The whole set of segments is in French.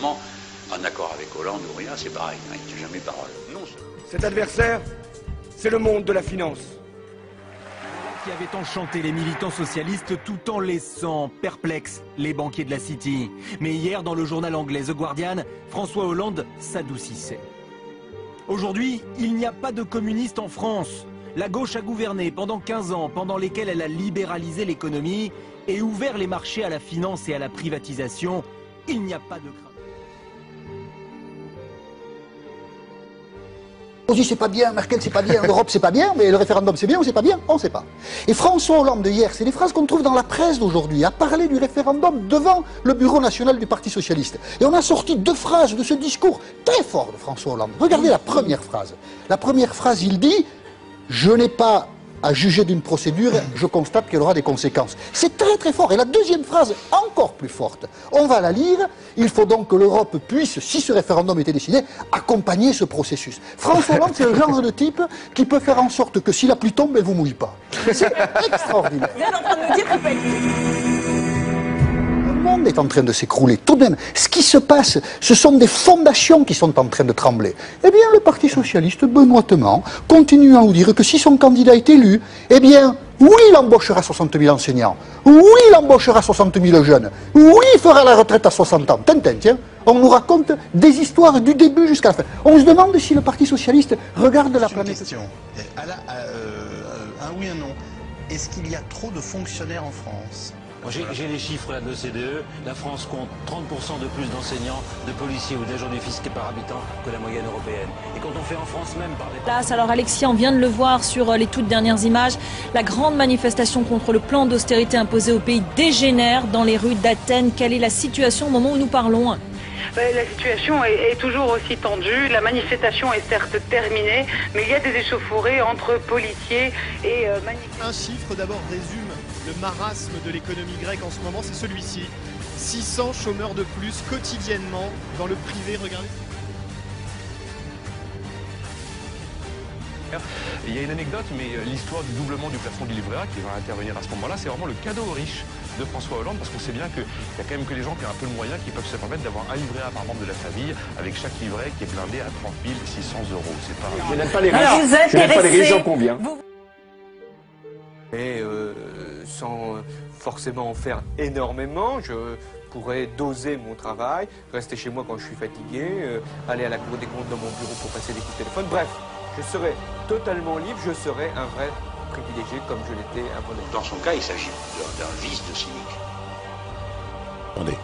gouvernement, en accord avec Hollande ou rien, c'est pareil, hein, il ne tient jamais parole. Non, cet adversaire, c'est le monde de la finance. Qui avait enchanté les militants socialistes tout en laissant perplexes les banquiers de la City. Mais hier, dans le journal anglais The Guardian, François Hollande s'adoucissait. Aujourd'hui, il n'y a pas de communistes en France. La gauche a gouverné pendant 15 ans, pendant lesquels elle a libéralisé l'économie et ouvert les marchés à la finance et à la privatisation. Il n'y a pas de crainte. On dit c'est pas bien, Merkel c'est pas bien, l'Europe c'est pas bien, mais le référendum c'est bien ou c'est pas bien, on ne sait pas. Et François Hollande hier, c'est des phrases qu'on trouve dans la presse d'aujourd'hui, a parlé du référendum devant le bureau national du Parti Socialiste. Et on a sorti 2 phrases de ce discours très fort de François Hollande. Regardez la première phrase. La première phrase, il dit « Je n'ai pas à juger d'une procédure, je constate qu'elle aura des conséquences ». C'est très très fort. Et la deuxième phrase, encore plus forte, on va la lire. Il faut donc que l'Europe puisse, si ce référendum était décidé, accompagner ce processus. François Hollande, c'est le genre de type qui peut faire en sorte que si la pluie tombe, elle ne vous mouille pas. C'est extraordinaire. Vous êtes en train de nous dire qu'il peut Le monde est en train de s'écrouler. Tout de même, ce qui se passe, ce sont des fondations qui sont en train de trembler. Eh bien, le Parti Socialiste, benoîtement, continue à nous dire que si son candidat est élu, eh bien, oui, il embauchera 60 000 enseignants. Oui, il embauchera 60 000 jeunes. Oui, il fera la retraite à 60 ans. Tintin, tiens, on nous raconte des histoires du début jusqu'à la fin. On se demande si le Parti Socialiste regarde la planète. Question. Un oui, un non. Est-ce qu'il y a trop de fonctionnaires en France ? J'ai les chiffres là, de l'OCDE. La France compte 30% de plus d'enseignants, de policiers ou d'agents du fisc par habitant que la moyenne européenne. Et quand on fait en France même par des... Alors Alexis, on vient de le voir sur les toutes dernières images, la grande manifestation contre le plan d'austérité imposé au pays dégénère dans les rues d'Athènes. Quelle est la situation au moment où nous parlons ? La situation est toujours aussi tendue. La manifestation est certes terminée, mais il y a des échauffourées entre policiers et manifestants. Un chiffre d'abord résume le marasme de l'économie grecque en ce moment, c'est celui-ci. 600 chômeurs de plus quotidiennement dans le privé, regardez. Il y a une anecdote, mais l'histoire du doublement du plafond du livret A qui va intervenir à ce moment-là, c'est vraiment le cadeau aux riches de François Hollande, parce qu'on sait bien qu'il n'y a quand même que les gens qui ont un peu le moyen qui peuvent se permettre d'avoir un livret A par membre de la famille, avec chaque livret qui est blindé à 30 600 €. C'est pas... Je n'aime pas les riches. Je n'aime pas les riches, j'en conviens. Et sans forcément en faire énormément, je pourrais doser mon travail, rester chez moi quand je suis fatigué, aller à la Cour des comptes dans mon bureau pour passer des coups de téléphone. Bref, je serai totalement libre, je serai un vrai privilégié comme je l'étais avant d'être. Dans son cas, il s'agit d'un vice de cynique. Attendez,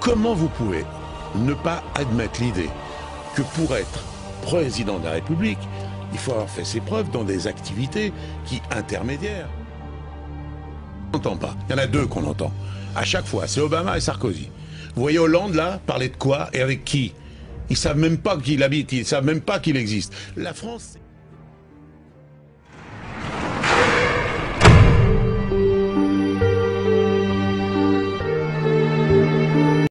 comment vous pouvez ne pas admettre l'idée que pour être président de la République, il faut avoir fait ses preuves dans des activités qui intermédiaires. On n'entend pas. Il y en a 2 qu'on entend. À chaque fois, c'est Obama et Sarkozy. Vous voyez Hollande, là, parler de quoi et avec qui? Ils ne savent même pas qui il habite, ils ne savent même pas qu'il existe. La France...